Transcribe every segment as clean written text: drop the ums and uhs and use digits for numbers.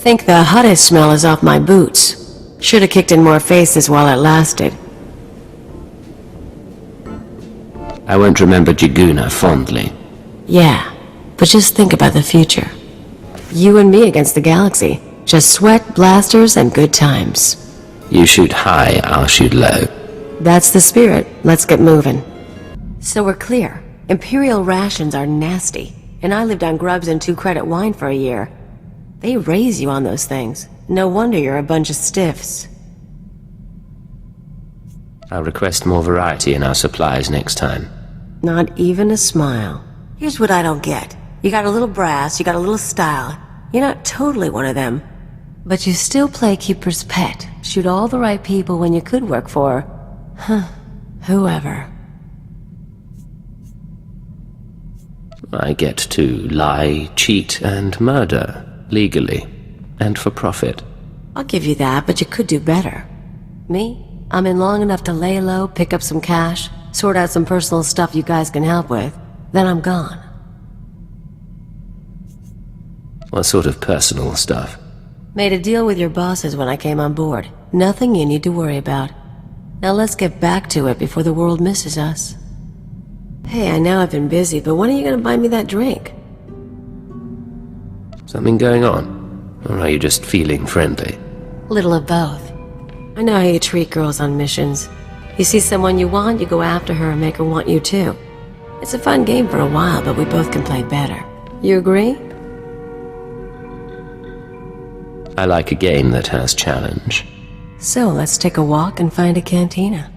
Think the hottest smell is off my boots. Should've kicked in more faces while it lasted. I won't remember Jiguna fondly. Yeah, but just think about the future. You and me against the galaxy. Just sweat, blasters, and good times. You shoot high, I'll shoot low. That's the spirit. Let's get moving. So we're clear. Imperial rations are nasty, and I lived on grubs and 2-credit wine for a year. They raise you on those things. No wonder you're a bunch of stiffs. I'll request more variety in our supplies next time. Not even a smile. Here's what I don't get. You got a little brass, you got a little style. You're not totally one of them. But you still play keeper's pet. Shoot all the right people when you could work for... whoever. I get to lie, cheat, and murder. Legally. And for profit. I'll give you that, but you could do better. Me? I'm in long enough to lay low, pick up some cash, sort out some personal stuff you guys can help with. Then I'm gone. What sort of personal stuff? Made a deal with your bosses when I came on board. Nothing you need to worry about. Now let's get back to it before the world misses us. Hey, I know I've been busy, but when are you gonna buy me that drink? Something going on? Or are you just feeling friendly? Little of both. I know how you treat girls on missions. You see someone you want, you go after her and make her want you too. It's a fun game for a while, but we both can play better. You agree? I like a game that has challenge. So let's take a walk and find a cantina.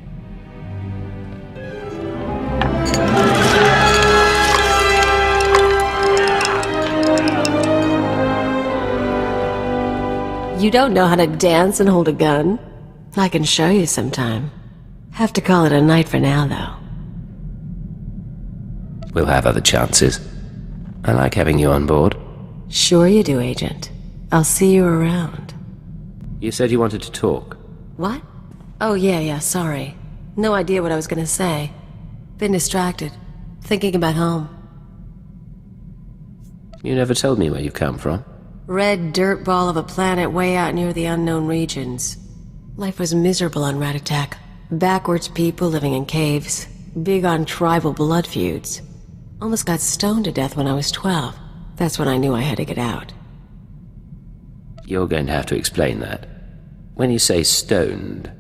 You don't know how to dance and hold a gun? I can show you sometime. Have to call it a night for now, though. We'll have other chances. I like having you on board. Sure you do, Agent. I'll see you around. You said you wanted to talk. What? Oh, yeah, sorry. No idea what I was gonna say. Been distracted. Thinking about home. You never told me where you come from. Red dirt ball of a planet way out near the unknown regions. Life was miserable on Ratatak. Backwards people living in caves. Big on tribal blood feuds. Almost got stoned to death when I was 12. That's when I knew I had to get out. You're going to have to explain that. When you say stoned...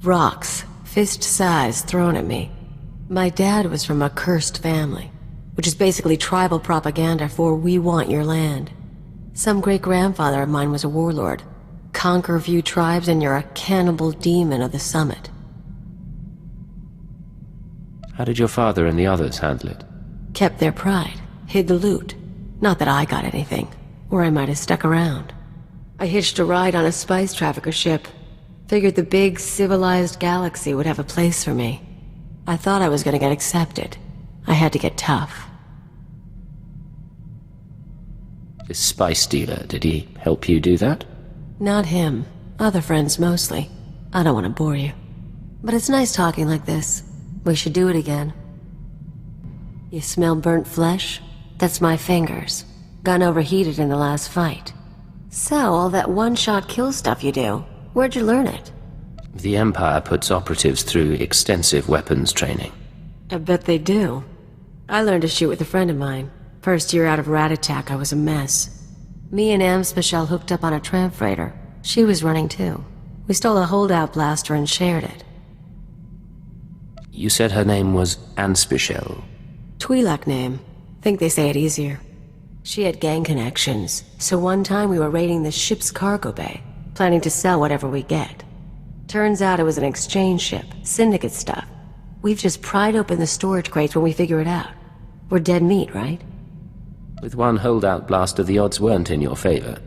Rocks, fist-size, thrown at me. My dad was from a cursed family, which is basically tribal propaganda for "we want your land." Some great-grandfather of mine was a warlord. Conquer a few tribes and you're a cannibal demon of the summit. How did your father and the others handle it? Kept their pride, hid the loot. Not that I got anything, or I might have stuck around. I hitched a ride on a spice trafficker ship. Figured the big, civilized galaxy would have a place for me. I thought I was gonna get accepted. I had to get tough. This spice dealer, did he help you do that? Not him. Other friends mostly. I don't want to bore you. But it's nice talking like this. We should do it again. You smell burnt flesh? That's my fingers. Gun overheated in the last fight. So, all that one-shot kill stuff you do, where'd you learn it? The Empire puts operatives through extensive weapons training. I bet they do. I learned to shoot with a friend of mine. First year out of Ratatak, I was a mess. Me and Amspecial hooked up on a tram freighter. She was running too. We stole a holdout blaster and shared it. You said her name was Amspecial. Twi'lek name. Think they say it easier. She had gang connections, so one time we were raiding the ship's cargo bay, planning to sell whatever we get. Turns out it was an exchange ship, syndicate stuff. We've just pried open the storage crates when we figure it out. We're dead meat, right? With one holdout blaster, the odds weren't in your favor.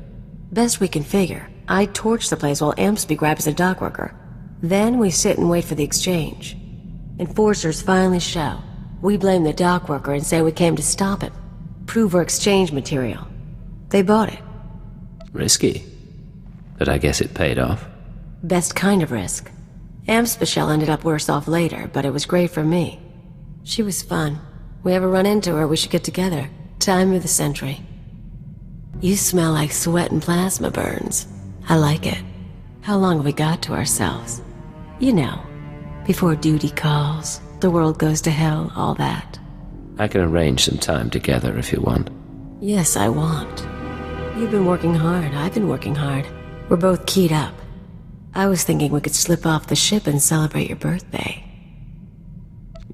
Best we can figure. I torch the place while Ampsby grabs a dock worker. Then we sit and wait for the exchange. Enforcers finally show. We blame the dock worker and say we came to stop him. Prove we're exchange material. They bought it. Risky. But I guess it paid off. Best kind of risk. Amspecial ended up worse off later, but it was great for me. She was fun. We ever run into her, we should get together. Time of the century. You smell like sweat and plasma burns. I like it. How long have we got to ourselves? You know, before duty calls, the world goes to hell, all that. I can arrange some time together if you want. Yes, I want. You've been working hard, I've been working hard. We're both keyed up. I was thinking we could slip off the ship and celebrate your birthday.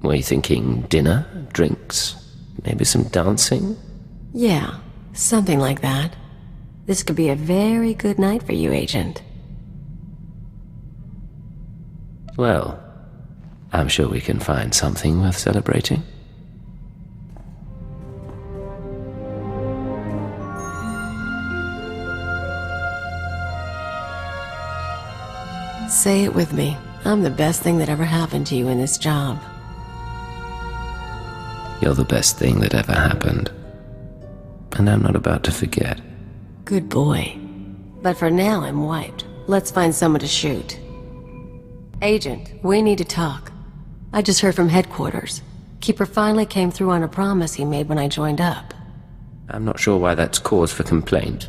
Were you thinking dinner, drinks, maybe some dancing? Yeah, something like that. This could be a very good night for you, Agent. Well, I'm sure we can find something worth celebrating. Say it with me. I'm the best thing that ever happened to you in this job. You're the best thing that ever happened. And I'm not about to forget. Good boy. But for now, I'm wiped. Let's find someone to shoot. Agent, we need to talk. I just heard from headquarters. Keeper finally came through on a promise he made when I joined up. I'm not sure why that's cause for complaint.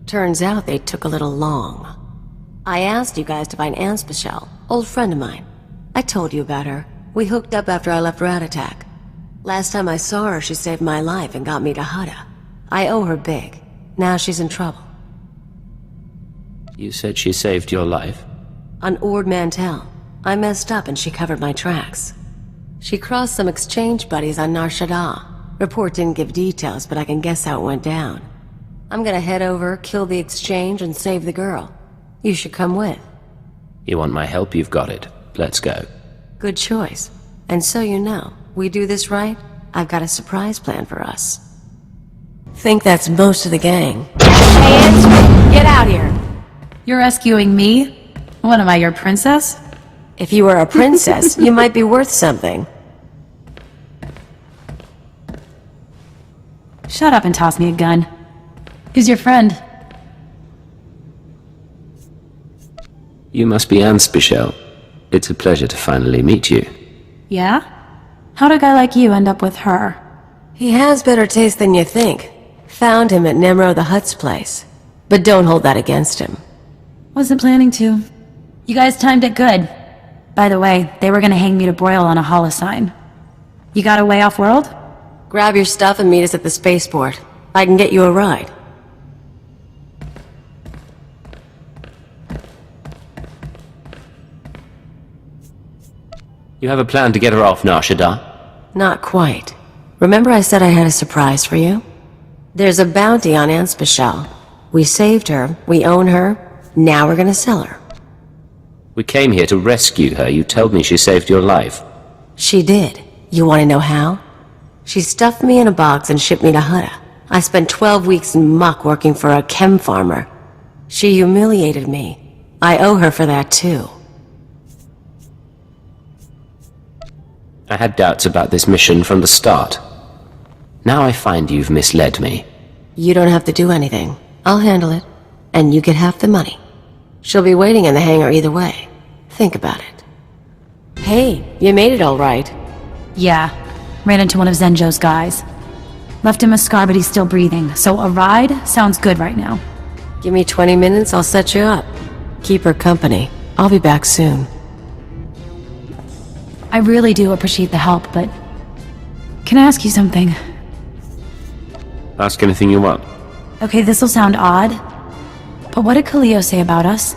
Turns out they took a little long. I asked you guys to find Anspecial, old friend of mine. I told you about her. We hooked up after I left Rat Attack. Last time I saw her, she saved my life and got me to Hutta. I owe her big. Now she's in trouble. You said she saved your life? On Ord Mantell. I messed up and she covered my tracks. She crossed some exchange buddies on Nar Shaddaa. Report didn't give details, but I can guess how it went down. I'm gonna head over, kill the exchange, and save the girl. You should come with. You want my help? You've got it. Let's go. Good choice. And so you know, we do this right, I've got a surprise plan for us. Think that's most of the gang. Hands, get out here! You're rescuing me? What am I, your princess? If you were a princess, you might be worth something. Shut up and toss me a gun. Who's your friend? You must be Anspecial. It's a pleasure to finally meet you. Yeah? How'd a guy like you end up with her? He has better taste than you think. Found him at Nemro the Hutt's place. But don't hold that against him. Wasn't planning to. You guys timed it good. By the way, they were gonna hang me to broil on a holosign. You got a way off-world? Grab your stuff and meet us at the spaceport. I can get you a ride. You have a plan to get her off Nar Shaddaa? Not quite. Remember I said I had a surprise for you? There's a bounty on Anspecial. We saved her, we own her, now we're gonna sell her. We came here to rescue her. You told me she saved your life. She did. You want to know how? She stuffed me in a box and shipped me to Hutta. I spent 12 weeks in muck working for a chem farmer. She humiliated me. I owe her for that too. I had doubts about this mission from the start. Now I find you've misled me. You don't have to do anything. I'll handle it. And you get half the money. She'll be waiting in the hangar either way. Think about it. Hey, you made it all right. Yeah. Ran into one of Zenjo's guys. Left him a scar, but he's still breathing, so a ride sounds good right now. Give me 20 minutes, I'll set you up. Keep her company. I'll be back soon. I really do appreciate the help, but... Can I ask you something? Ask anything you want. Okay, this'll sound odd, but what did Kaliyo say about us?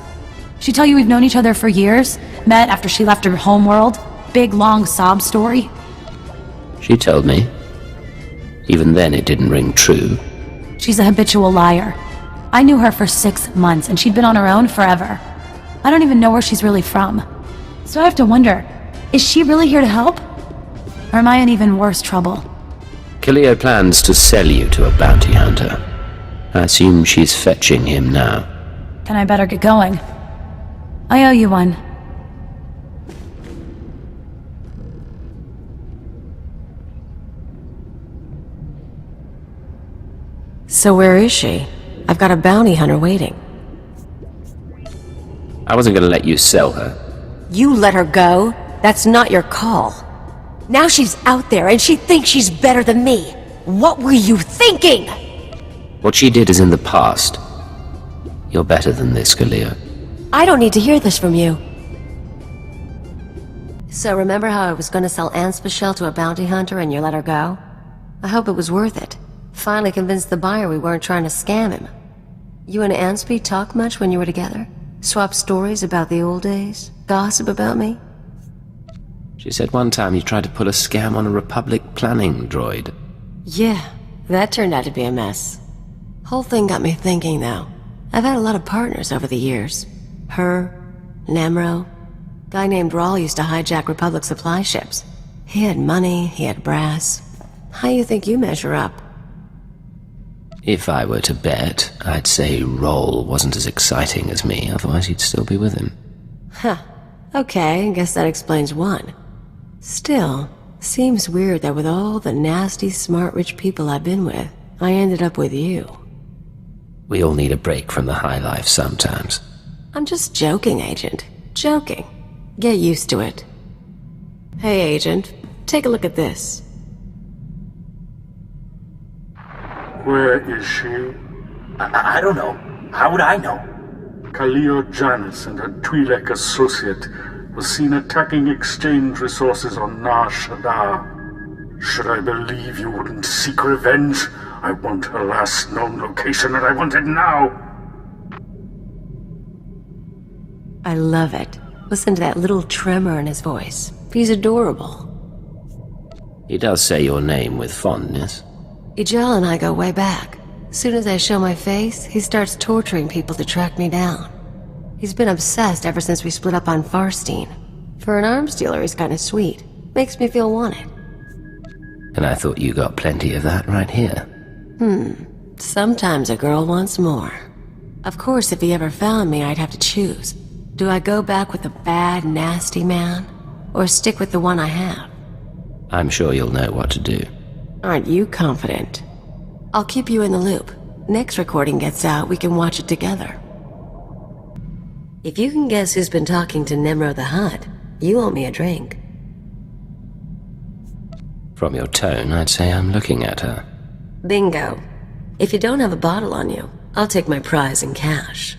She tell you we've known each other for years? Met after she left her homeworld? Big, long sob story? She told me. Even then it didn't ring true. She's a habitual liar. I knew her for 6 months, and she'd been on her own forever. I don't even know where she's really from. So I have to wonder, is she really here to help? Or am I in even worse trouble? Kaliyo plans to sell you to a bounty hunter. I assume she's fetching him now. Then I better get going. I owe you one. So where is she? I've got a bounty hunter waiting. I wasn't gonna let you sell her. You let her go? That's not your call. Now she's out there and she thinks she's better than me. What were you thinking? What she did is in the past. You're better than this, Kaliyo. I don't need to hear this from you. So remember how I was gonna sell Anspecial to a bounty hunter and you let her go? I hope it was worth it. Finally convinced the buyer we weren't trying to scam him. You and Anspe talk much when you were together? Swap stories about the old days? Gossip about me? She said one time you tried to pull a scam on a Republic planning droid. Yeah, that turned out to be a mess. Whole thing got me thinking, though. I've had a lot of partners over the years. Her, Nemro. Guy named Rawl used to hijack Republic supply ships. He had money, he had brass. How you think you measure up? If I were to bet, I'd say Roll wasn't as exciting as me, otherwise you'd still be with him. Huh. Okay, I guess that explains one. Still, seems weird that with all the nasty, smart, rich people I've been with, I ended up with you. We all need a break from the high life sometimes. I'm just joking, Agent. Joking. Get used to it. Hey, Agent. Take a look at this. Where is she? I don't know. How would I know? Kaliyo D'jannis and her Twi'lek associate was seen attacking exchange resources on Nar Shaddaa. Should I believe you wouldn't seek revenge? I want her last known location and I want it now! I love it. Listen to that little tremor in his voice. He's adorable. He does say your name with fondness. Ijal and I go way back. Soon as I show my face, he starts torturing people to track me down. He's been obsessed ever since we split up on Farstein. For an arms dealer, he's kinda sweet. Makes me feel wanted. And I thought you got plenty of that right here. Sometimes a girl wants more. Of course, if he ever found me, I'd have to choose. Do I go back with a bad, nasty man? Or stick with the one I have? I'm sure you'll know what to do. Aren't you confident? I'll keep you in the loop. Next recording gets out, we can watch it together. If you can guess who's been talking to Nemro the Hutt, you owe me a drink. From your tone, I'd say I'm looking at her. Bingo. If you don't have a bottle on you, I'll take my prize in cash.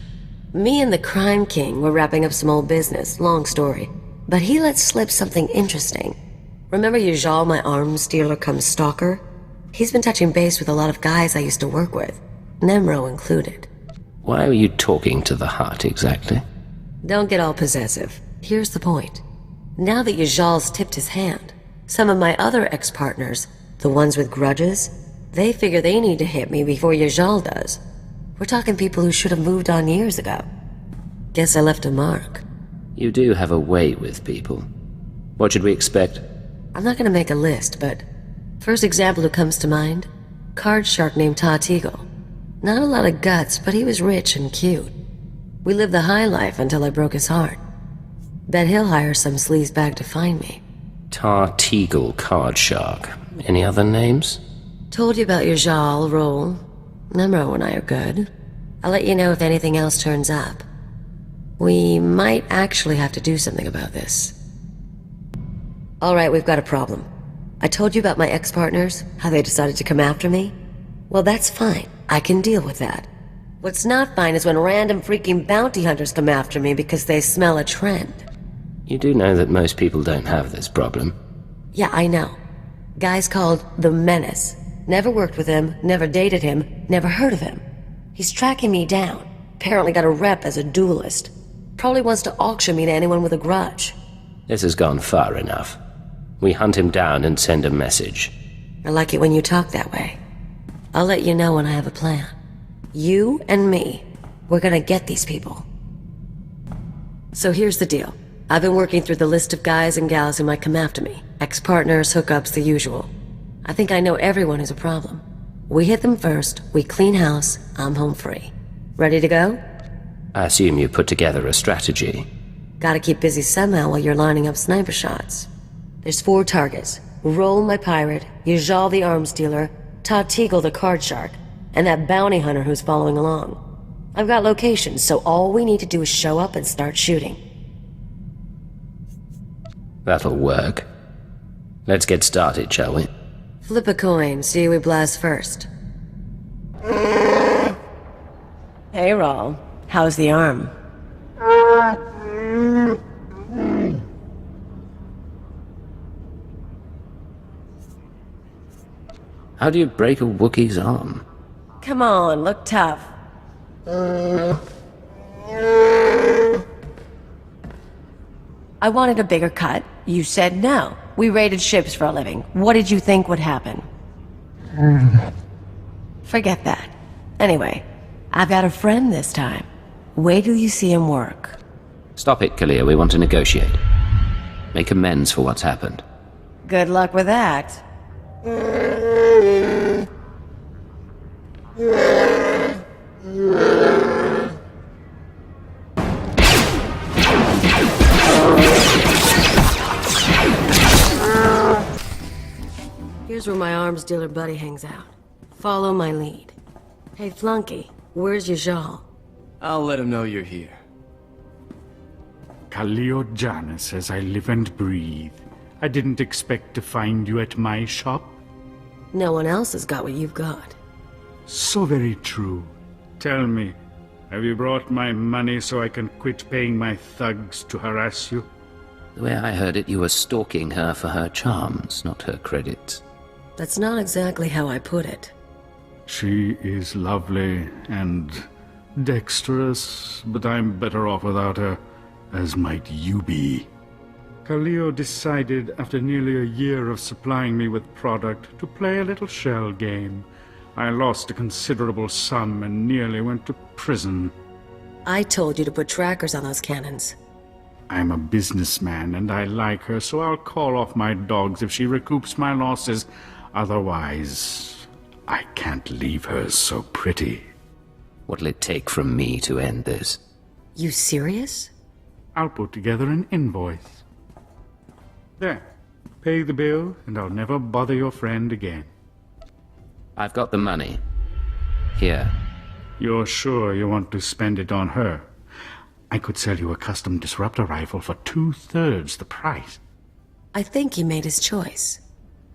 Me and the Crime King were wrapping up some old business, long story. But he let slip something interesting. Remember Yajal, my arms dealer come stalker? He's been touching base with a lot of guys I used to work with, Nemro included. Why were you talking to the Hutt exactly? Don't get all possessive. Here's the point. Now that Yajal's tipped his hand, some of my other ex-partners, the ones with grudges, they figure they need to hit me before Yajal does. We're talking people who should have moved on years ago. Guess I left a mark. You do have a way with people. What should we expect? I'm not gonna make a list, but first example who comes to mind, card shark named Tatigo. Not a lot of guts, but he was rich and cute. We lived the high life until I broke his heart. Bet he'll hire some sleazebag to find me. Tar-Teagle Card Shark. Any other names? Told you about your Jal, Roll. Nemro and I are good. I'll let you know if anything else turns up. We might actually have to do something about this. Alright, we've got a problem. I told you about my ex-partners, how they decided to come after me? Well, that's fine. I can deal with that. What's not fine is when random freaking bounty hunters come after me because they smell a trend. You do know that most people don't have this problem. Yeah, I know. Guy's called the Menace. Never worked with him, never dated him, never heard of him. He's tracking me down. Apparently got a rep as a duelist. Probably wants to auction me to anyone with a grudge. This has gone far enough. We hunt him down and send a message. I like it when you talk that way. I'll let you know when I have a plan. You and me, we're gonna get these people. So here's the deal. I've been working through the list of guys and gals who might come after me. Ex-partners, hookups, the usual. I think I know everyone who's a problem. We hit them first, we clean house, I'm home free. Ready to go? I assume you put together a strategy. Gotta keep busy somehow while you're lining up sniper shots. There's 4 targets. Roll my pirate, Yajal the arms dealer, Tar-Teagle the card shark, and that bounty hunter who's following along. I've got locations, so all we need to do is show up and start shooting. That'll work. Let's get started, shall we? Flip a coin, see who we blast first. Hey, Rawl. How's the arm? How do you break a Wookiee's arm? Come on, look tough. I wanted a bigger cut. You said no. We raided ships for a living. What did you think would happen? Forget that. Anyway, I've got a friend this time. Wait till you see him work. Stop it, Kaliyo. We want to negotiate. Make amends for what's happened. Good luck with that. Here's where my arms dealer buddy hangs out. Follow my lead. Hey, Flunky, where's your Jal? I'll let him know you're here. Kaliyo D'jannis, as I live and breathe. I didn't expect to find you at my shop. No one else has got what you've got. So very true. Tell me, have you brought my money so I can quit paying my thugs to harass you? The way I heard it, you were stalking her for her charms, not her credits. That's not exactly how I put it. She is lovely and dexterous, but I'm better off without her, as might you be. Kaliyo decided, after nearly a year of supplying me with product, to play a little shell game. I lost a considerable sum and nearly went to prison. I told you to put trackers on those cannons. I'm a businessman and I like her, so I'll call off my dogs if she recoups my losses. Otherwise, I can't leave her so pretty. What'll it take from me to end this? You serious? I'll put together an invoice. There. Pay the bill, and I'll never bother your friend again. I've got the money. Here. You're sure you want to spend it on her? I could sell you a custom disruptor rifle for 2/3 the price. I think he made his choice.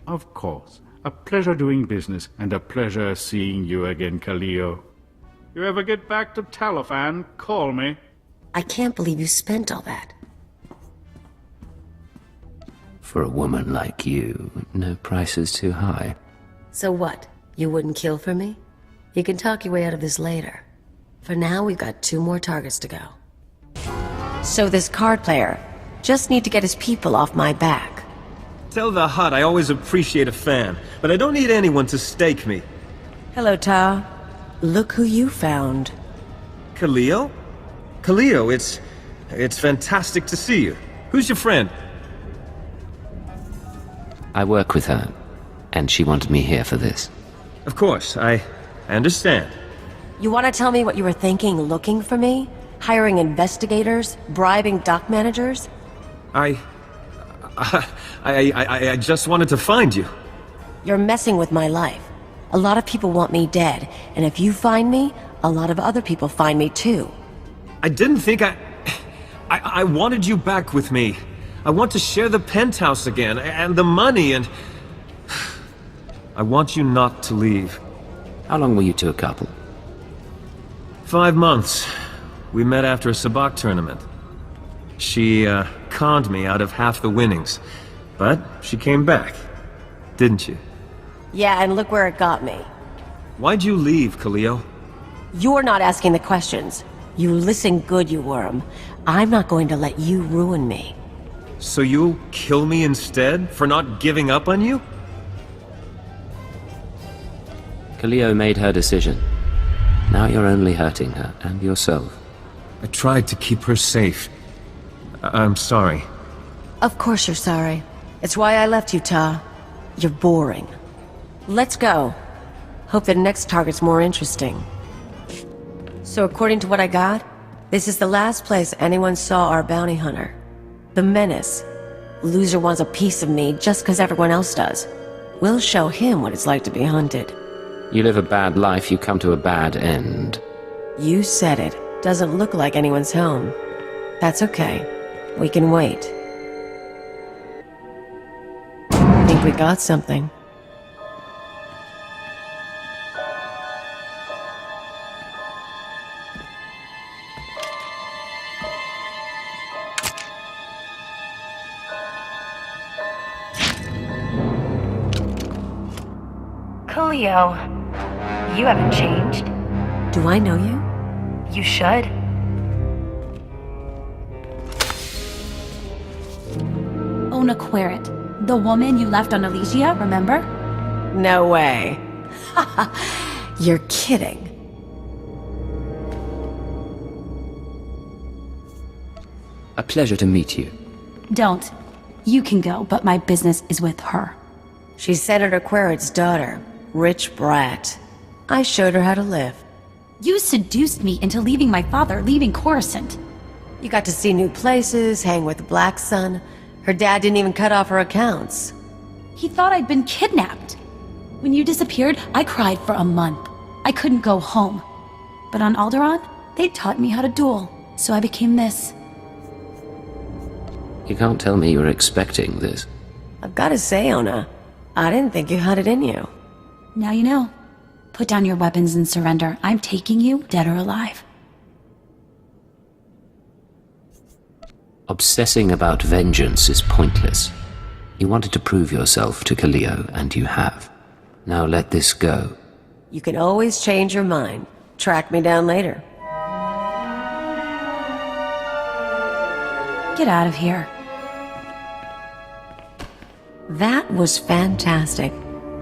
Of course. A pleasure doing business, and a pleasure seeing you again, Kaliyo. You ever get back to Talifan, call me. I can't believe you spent all that. For a woman like you, no price is too high. So what? You wouldn't kill for me? You can talk your way out of this later. For now, we've got 2 more targets to go. So this card player just need to get his people off my back. Tell the Hutt I always appreciate a fan, but I don't need anyone to stake me. Hello, Ta. Look who you found. Kaliyo? Kaliyo, it's fantastic to see you. Who's your friend? I work with her, and she wanted me here for this. Of course, I understand. You want to tell me what you were thinking looking for me? Hiring investigators? Bribing dock managers? I just wanted to find you. You're messing with my life. A lot of people want me dead, and if you find me, a lot of other people find me too. I didn't think I wanted you back with me. I want to share the penthouse again, and the money, and... I want you not to leave. How long were you two a couple? 5 months. We met after a sabacc tournament. She, conned me out of half the winnings. But she came back, didn't you? Yeah, and look where it got me. Why'd you leave, Kaliyo? You're not asking the questions. You listen good, you worm. I'm not going to let you ruin me. So you'll kill me instead, for not giving up on you? Kaliyo made her decision. Now you're only hurting her, and yourself. I tried to keep her safe. I'm sorry. Of course you're sorry. It's why I left you, Ta. You're boring. Let's go. Hope the next target's more interesting. So according to what I got, this is the last place anyone saw our bounty hunter. The Menace. Loser wants a piece of me just because everyone else does. We'll show him what it's like to be hunted. You live a bad life, you come to a bad end. You said it. Doesn't look like anyone's home. That's okay. We can wait. Think we got something. Kaliyo, you haven't changed. Do I know you? You should. Ona Querrett, the woman you left on Elysia, remember? No way. You're kidding. A pleasure to meet you. Don't. You can go, but my business is with her. She's Senator Querrett's daughter. Rich brat. I showed her how to live. You seduced me into leaving my father, leaving Coruscant. You got to see new places, hang with the Black Sun. Her dad didn't even cut off her accounts. He thought I'd been kidnapped. When you disappeared, I cried for a month. I couldn't go home. But on Alderaan, they taught me how to duel, so I became this. You can't tell me you were expecting this. I've got to say, Ona, I didn't think you had it in you. Now you know. Put down your weapons and surrender. I'm taking you, dead or alive. Obsessing about vengeance is pointless. You wanted to prove yourself to Kaliyo, and you have. Now let this go. You can always change your mind. Track me down later. Get out of here. That was fantastic.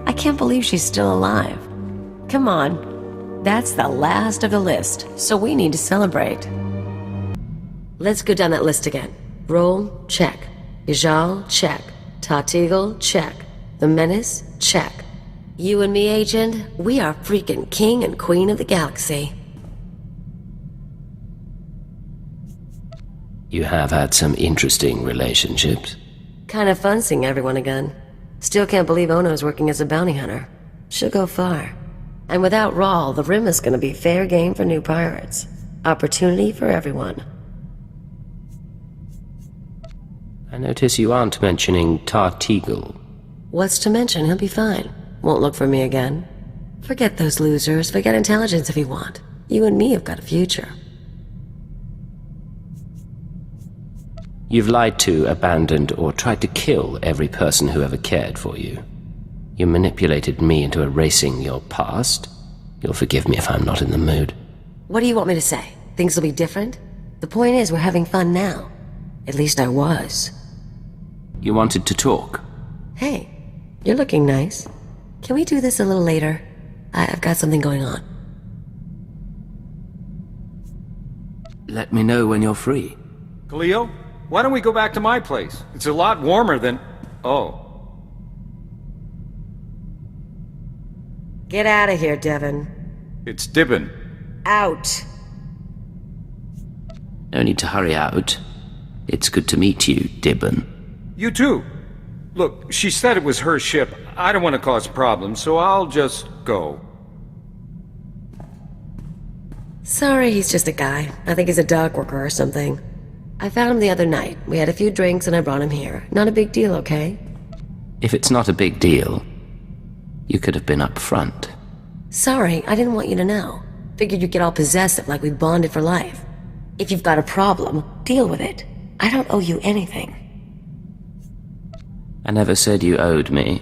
I can't believe she's still alive. Come on. That's the last of the list, so we need to celebrate. Let's go down that list again. Roll, check. Ijal, check. Tatigel, check. The Menace, check. You and me, Agent, we are freaking king and queen of the galaxy. You have had some interesting relationships. Kind of fun seeing everyone again. Still can't believe Ono's working as a bounty hunter. She'll go far. And without Rawl, the Rim is gonna be fair game for new pirates. Opportunity for everyone. I notice you aren't mentioning Tatigel. What's to mention? He'll be fine. Won't look for me again. Forget those losers. Forget intelligence if you want. You and me have got a future. You've lied to, abandoned, or tried to kill every person who ever cared for you. You manipulated me into erasing your past. You'll forgive me if I'm not in the mood. What do you want me to say? Things will be different? The point is, we're having fun now. At least I was. You wanted to talk. Hey, you're looking nice. Can we do this a little later? I've got something going on. Let me know when you're free. Kaliyo, why don't we go back to my place? It's a lot warmer than... Oh. Get out of here, Devin. It's Dibben. Out. No need to hurry out. It's good to meet you, Dibben. You too. Look, she said it was her ship. I don't want to cause problems, so I'll just go. Sorry, he's just a guy. I think he's a dock worker or something. I found him the other night. We had a few drinks and I brought him here. Not a big deal, okay? If it's not a big deal, you could have been up front. Sorry, I didn't want you to know. Figured you'd get all possessive like we bonded for life. If you've got a problem, deal with it. I don't owe you anything. I never said you owed me.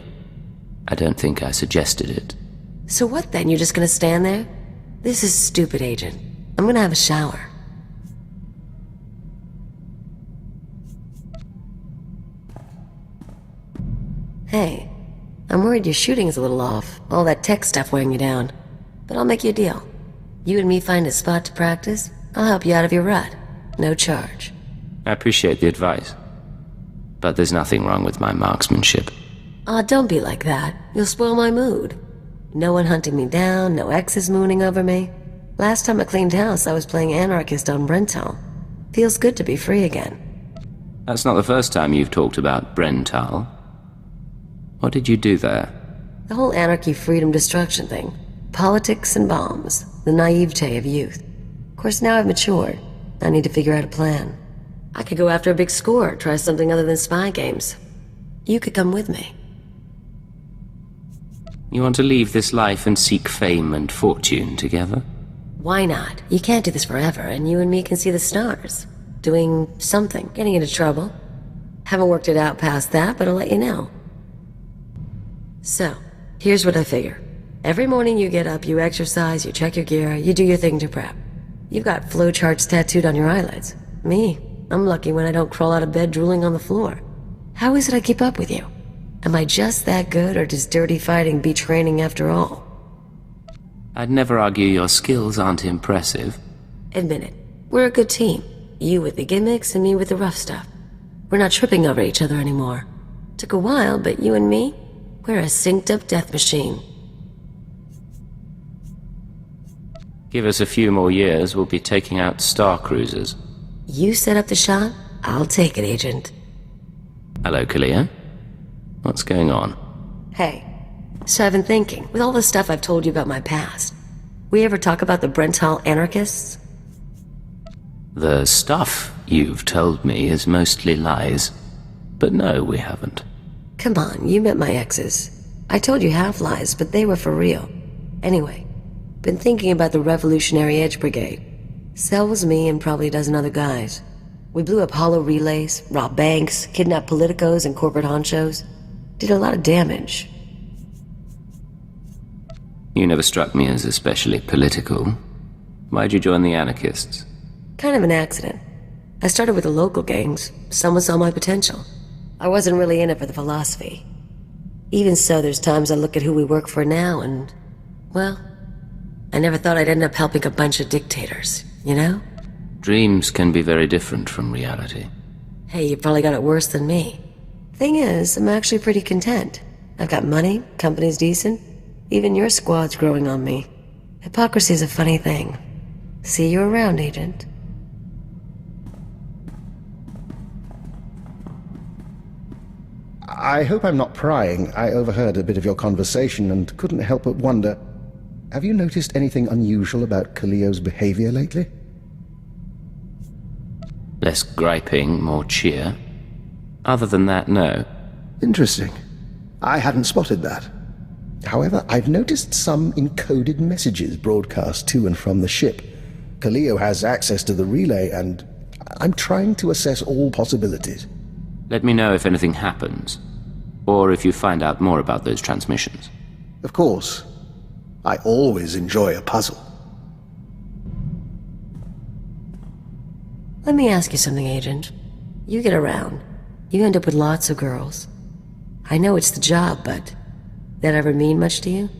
I don't think I suggested it. So what then? You're just gonna stand there? This is stupid, Agent. I'm gonna have a shower. Hey, I'm worried your shooting is a little off. All that tech stuff weighing you down. But I'll make you a deal. You and me find a spot to practice, I'll help you out of your rut. No charge. I appreciate the advice. But there's nothing wrong with my marksmanship. Aw, don't be like that. You'll spoil my mood. No one hunting me down, no exes mooning over me. Last time I cleaned house, I was playing anarchist on Brental. Feels good to be free again. That's not the first time you've talked about Brental. What did you do there? The whole anarchy, freedom, destruction thing. Politics and bombs. The naivete of youth. Of course, now I've matured. I need to figure out a plan. I could go after a big score, try something other than spy games. You could come with me. You want to leave this life and seek fame and fortune together? Why not? You can't do this forever, and you and me can see the stars. Doing something, getting into trouble. Haven't worked it out past that, but I'll let you know. So, here's what I figure. Every morning you get up, you exercise, you check your gear, you do your thing to prep. You've got flowcharts tattooed on your eyelids. Me, I'm lucky when I don't crawl out of bed drooling on the floor. How is it I keep up with you? Am I just that good, or does dirty fighting beat training after all? I'd never argue your skills aren't impressive. Admit it. We're a good team. You with the gimmicks and me with the rough stuff. We're not tripping over each other anymore. Took a while, but you and me, we're a synced-up death machine. Give us a few more years, we'll be taking out star cruisers. You set up the shot, I'll take it, Agent. Hello, Kaliyo. What's going on? Hey, so I've been thinking, with all the stuff I've told you about my past, we ever talk about the Brental anarchists? The stuff you've told me is mostly lies. But no, we haven't. Come on, you met my exes. I told you half lies, but they were for real. Anyway, been thinking about the Revolutionary Edge Brigade. Cell was me and probably a dozen other guys. We blew up hollow relays, robbed banks, kidnapped politicos and corporate honchos. Did a lot of damage. You never struck me as especially political. Why'd you join the anarchists? Kind of an accident. I started with the local gangs. Someone saw my potential. I wasn't really in it for the philosophy. Even so, there's times I look at who we work for now and, well, I never thought I'd end up helping a bunch of dictators, you know? Dreams can be very different from reality. Hey, you probably got it worse than me. Thing is, I'm actually pretty content. I've got money, company's decent. Even your squad's growing on me. Hypocrisy's a funny thing. See you around, Agent. I hope I'm not prying. I overheard a bit of your conversation and couldn't help but wonder, have you noticed anything unusual about Kaliyo's behavior lately? Less griping, more cheer. Other than that, no. Interesting. I hadn't spotted that. However, I've noticed some encoded messages broadcast to and from the ship. Kaliyo has access to the relay, and I'm trying to assess all possibilities. Let me know if anything happens, or if you find out more about those transmissions. Of course. I always enjoy a puzzle. Let me ask you something, Agent. You get around. You end up with lots of girls. I know it's the job, but that ever mean much to you?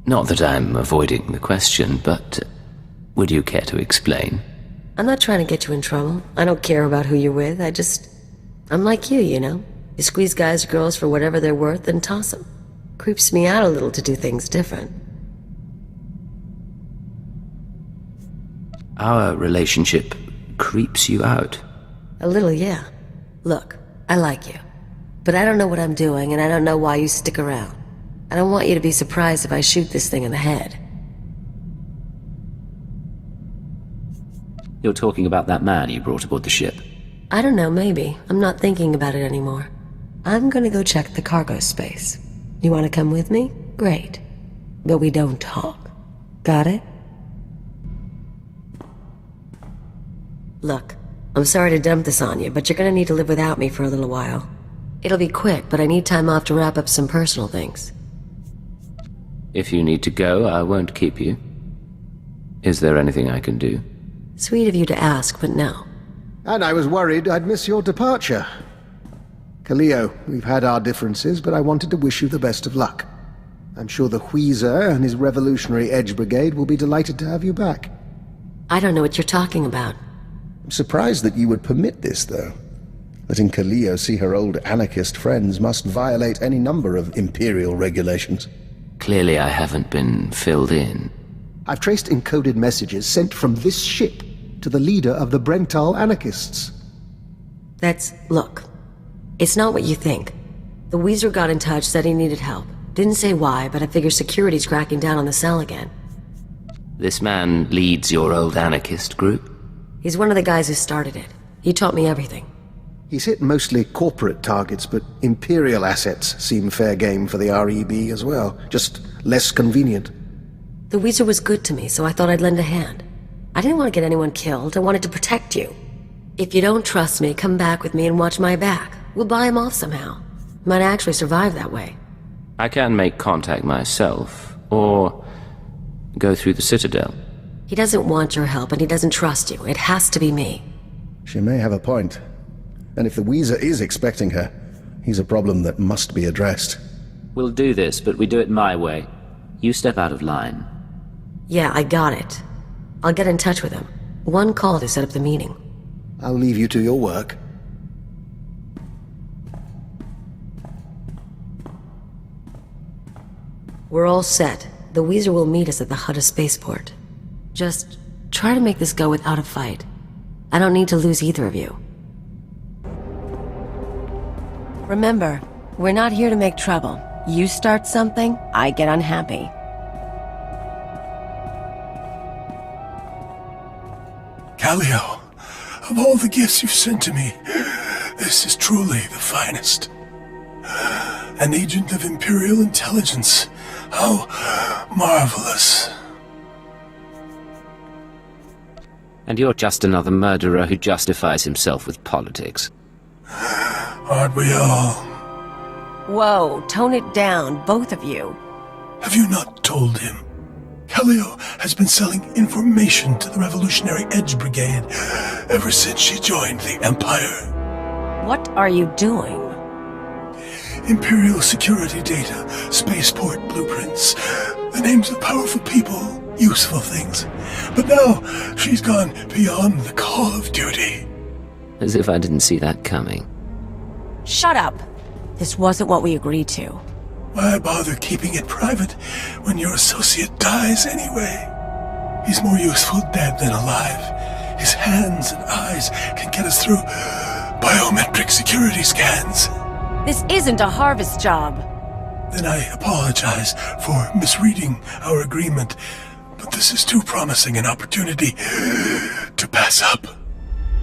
Not that I'm avoiding the question, but would you care to explain? I'm not trying to get you in trouble. I don't care about who you're with. I'm like you know? You squeeze guys or girls for whatever they're worth and toss them. Creeps me out a little to do things different. Our relationship creeps you out. A little, yeah. Look, I like you. But I don't know what I'm doing, and I don't know why you stick around. I don't want you to be surprised if I shoot this thing in the head. You're talking about that man you brought aboard the ship. I don't know, maybe. I'm not thinking about it anymore. I'm gonna go check the cargo space. You wanna come with me? Great. But we don't talk. Got it? Look, I'm sorry to dump this on you, but you're gonna need to live without me for a little while. It'll be quick, but I need time off to wrap up some personal things. If you need to go, I won't keep you. Is there anything I can do? Sweet of you to ask, but no. And I was worried I'd miss your departure. Kaliyo, we've had our differences, but I wanted to wish you the best of luck. I'm sure the Wheezer and his Revolutionary Edge Brigade will be delighted to have you back. I don't know what you're talking about. I'm surprised that you would permit this, though. Letting Kaliyo see her old anarchist friends must violate any number of Imperial regulations. Clearly I haven't been filled in. I've traced encoded messages sent from this ship to the leader of the Brental anarchists. Look. It's not what you think. The Weezer got in touch, said he needed help. Didn't say why, but I figure security's cracking down on the cell again. This man leads your old anarchist group? He's one of the guys who started it. He taught me everything. He's hit mostly corporate targets, but Imperial assets seem fair game for the REB as well. Just less convenient. The Weezer was good to me, so I thought I'd lend a hand. I didn't want to get anyone killed. I wanted to protect you. If you don't trust me, come back with me and watch my back. We'll buy him off somehow. Might actually survive that way. I can make contact myself, or go through the Citadel. He doesn't want your help, and he doesn't trust you. It has to be me. She may have a point. And if the Weezer is expecting her, he's a problem that must be addressed. We'll do this, but we do it my way. You step out of line. Yeah, I got it. I'll get in touch with him. One call to set up the meeting. I'll leave you to your work. We're all set. The Weezer will meet us at the Hutta spaceport. Just try to make this go without a fight. I don't need to lose either of you. Remember, we're not here to make trouble. You start something, I get unhappy. Kaliyo, of all the gifts you've sent to me, this is truly the finest. An agent of Imperial intelligence. How marvelous. And you're just another murderer who justifies himself with politics. Aren't we all? Whoa, tone it down, both of you. Have you not told him? Kaliyo has been selling information to the Revolutionary Edge Brigade ever since she joined the Empire. What are you doing? Imperial security data, spaceport blueprints, the names of powerful people, useful things. But now, she's gone beyond the call of duty. As if I didn't see that coming. Shut up! This wasn't what we agreed to. Why bother keeping it private when your associate dies anyway? He's more useful dead than alive. His hands and eyes can get us through biometric security scans. This isn't a harvest job. Then I apologize for misreading our agreement, but this is too promising an opportunity to pass up.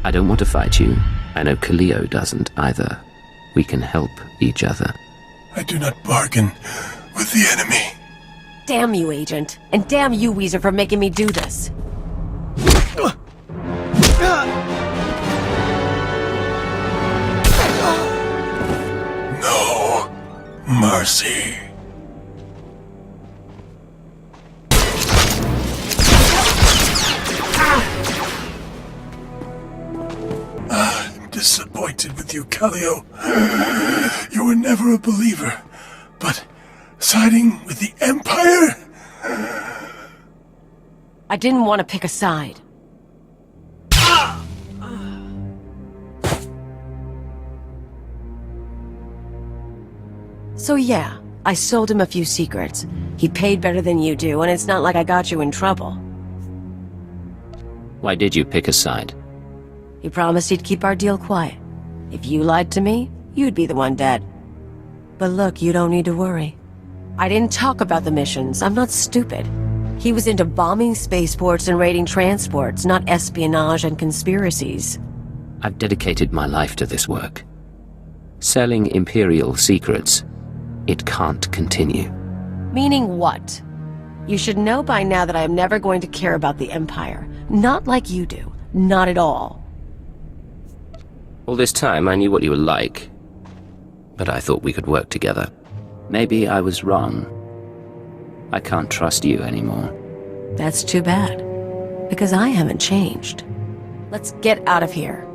I don't want to fight you. I know Kaliyo doesn't either. We can help each other. I do not bargain with the enemy. Damn you, Agent. And damn you, Weezer, for making me do this. No mercy. I'm disappointed with you, Kaliyo. You were never a believer, but siding with the Empire? I didn't want to pick a side. So yeah, I sold him a few secrets. He paid better than you do, and it's not like I got you in trouble. Why did you pick a side? He promised he'd keep our deal quiet. If you lied to me, you'd be the one dead. But look, you don't need to worry. I didn't talk about the missions. I'm not stupid. He was into bombing spaceports and raiding transports, not espionage and conspiracies. I've dedicated my life to this work. Selling Imperial secrets. It can't continue. Meaning what? You should know by now that I am never going to care about the Empire. Not like you do. Not at all. All this time I knew what you were like. But I thought we could work together. Maybe I was wrong. I can't trust you anymore. That's too bad. Because I haven't changed. Let's get out of here.